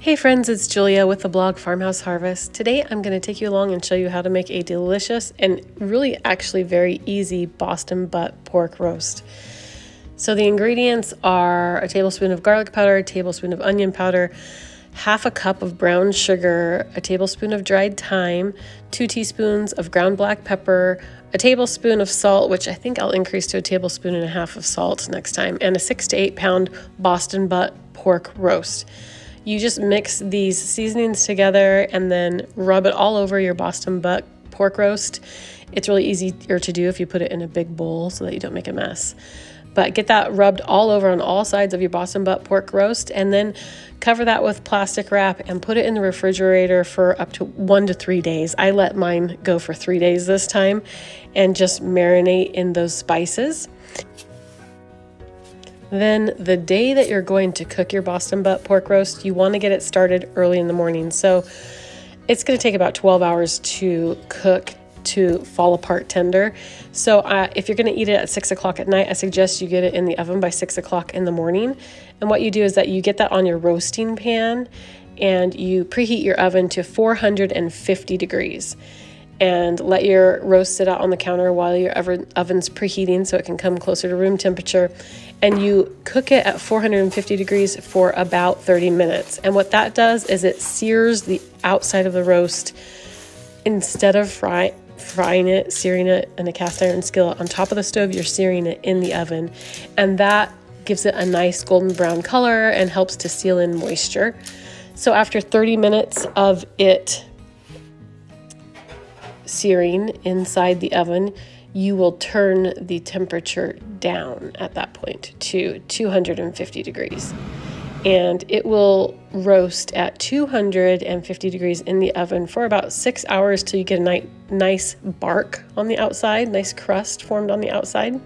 Hey friends, it's Julia with the blog Farmhouse Harvest. Today I'm going to take you along and show you how to make a delicious and really actually very easy Boston butt pork roast. So the ingredients are a tablespoon of garlic powder, a tablespoon of onion powder, half a cup of brown sugar, a tablespoon of dried thyme, 2 teaspoons of ground black pepper, a tablespoon of salt, which I think I'll increase to a tablespoon and a half of salt next time, and a 6 to 8 pound Boston butt pork roast. You just mix these seasonings together and then rub it all over your Boston butt pork roast. It's really easier to do if you put it in a big bowl so that you don't make a mess. But get that rubbed all over on all sides of your Boston butt pork roast, and then cover that with plastic wrap and put it in the refrigerator for up to 1 to 3 days. I let mine go for 3 days this time and just marinate in those spices. Then the day that you're going to cook your Boston butt pork roast, you want to get it started early in the morning. So it's going to take about 12 hours to cook to fall apart tender. So if you're going to eat it at 6 o'clock at night, I suggest you get it in the oven by 6 o'clock in the morning. And what you do is that you get that on your roasting pan and you preheat your oven to 450 degrees. And let your roast sit out on the counter while your oven's preheating so it can come closer to room temperature. And you cook it at 450 degrees for about 30 minutes. And what that does is it sears the outside of the roast. Instead of searing it in a cast iron skillet on top of the stove, you're searing it in the oven. And that gives it a nice golden brown color and helps to seal in moisture. So after 30 minutes of it searing inside the oven, you will turn the temperature down at that point to 250 degrees. And it will roast at 250 degrees in the oven for about 6 hours till you get a nice bark on the outside, nice crust formed on the outside.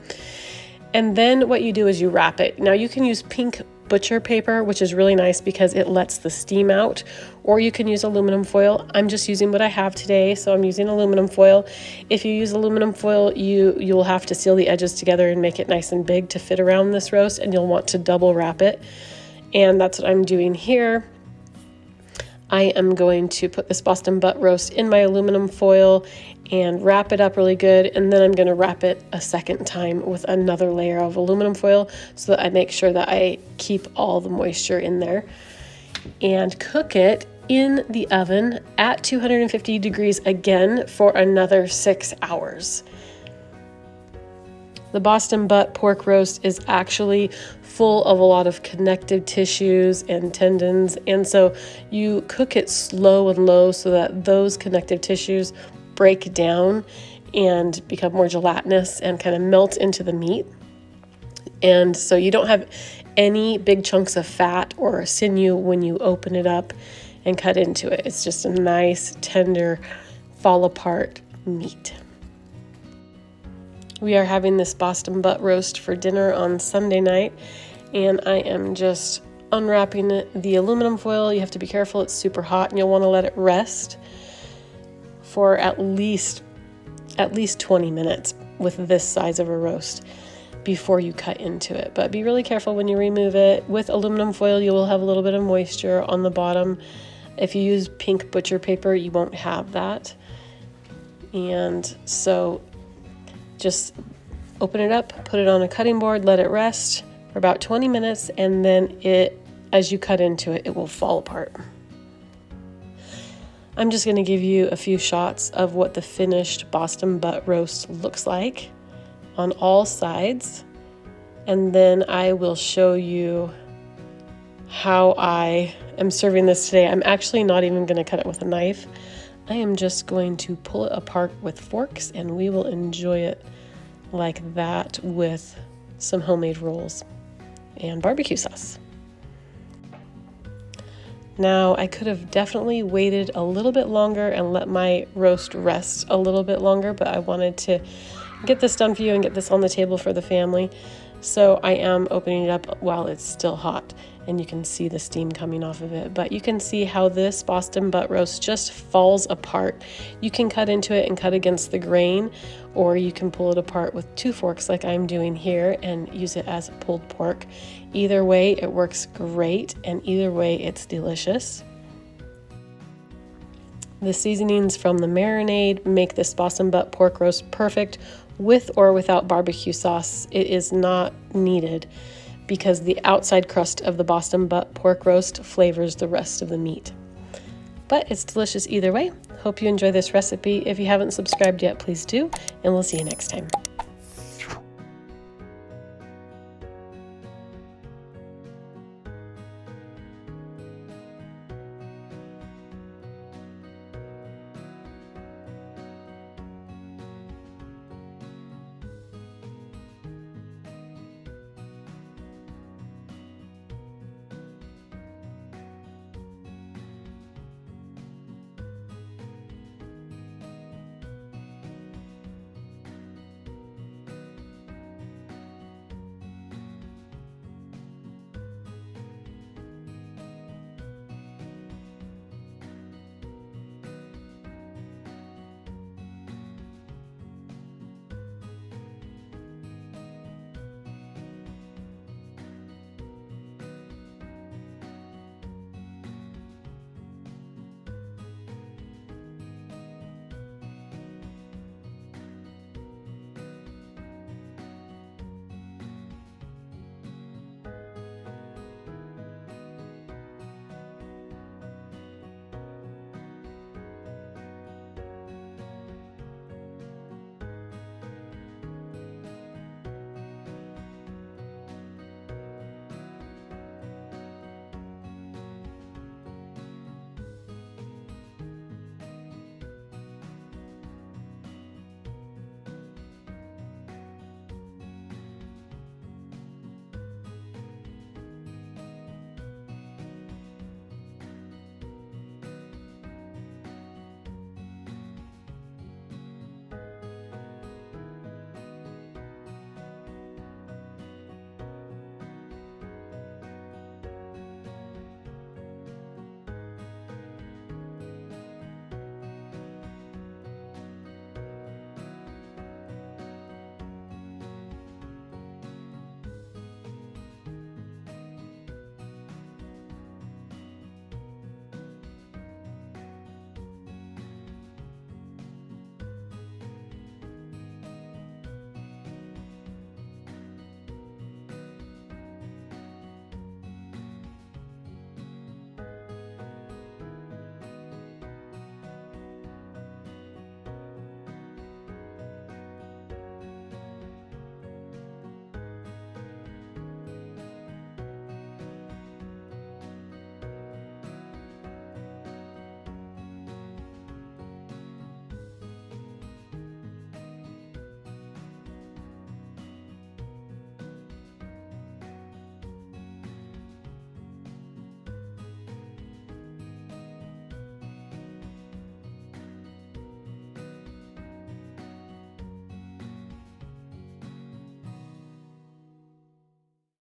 And then what you do is you wrap it. Now you can use pink butcher paper, which is really nice because it lets the steam out, or you can use aluminum foil. I'm just using what I have today, so I'm using aluminum foil. If you use aluminum foil, you'll have to seal the edges together and make it nice and big to fit around this roast, and you'll want to double wrap it. And that's what I'm doing here. I am going to put this Boston butt roast in my aluminum foil and wrap it up really good, and then I'm going to wrap it a second time with another layer of aluminum foil so that I make sure that I keep all the moisture in there, and cook it in the oven at 250 degrees again for another 6 hours. The Boston butt pork roast is actually full of a lot of connective tissues and tendons, and so you cook it slow and low so that those connective tissues break down and become more gelatinous and kind of melt into the meat. And so you don't have any big chunks of fat or sinew when you open it up and cut into it. It's just a nice, tender, fall apart meat. We are having this Boston butt roast for dinner on Sunday night, and I am just unwrapping the aluminum foil. You have to be careful, it's super hot, and you'll want to let it rest for at least 20 minutes with this size of a roast before you cut into it. But be really careful when you remove it. With aluminum foil, you will have a little bit of moisture on the bottom. If you use pink butcher paper, you won't have that. And so just open it up, put it on a cutting board, let it rest for about 20 minutes, and then as you cut into it, it will fall apart. I'm just going to give you a few shots of what the finished Boston butt roast looks like on all sides, and then I will show you how I am serving this today. I'm actually not even going to cut it with a knife. I am just going to pull it apart with forks, and we will enjoy it like that with some homemade rolls and barbecue sauce. Now, I could have definitely waited a little bit longer and let my roast rest a little bit longer, but I wanted to get this done for you and get this on the table for the family. So I am opening it up while it's still hot. and you can see the steam coming off of it. But you can see how this Boston butt roast just falls apart. You can cut into it and cut against the grain, or you can pull it apart with 2 forks like I'm doing here and use it as pulled pork. Either way, it works great, and either way, it's delicious. The seasonings from the marinade make this Boston butt pork roast perfect with or without barbecue sauce. It is not needed, because the outside crust of the Boston butt pork roast flavors the rest of the meat. But it's delicious either way. Hope you enjoy this recipe. If you haven't subscribed yet, please do, and we'll see you next time.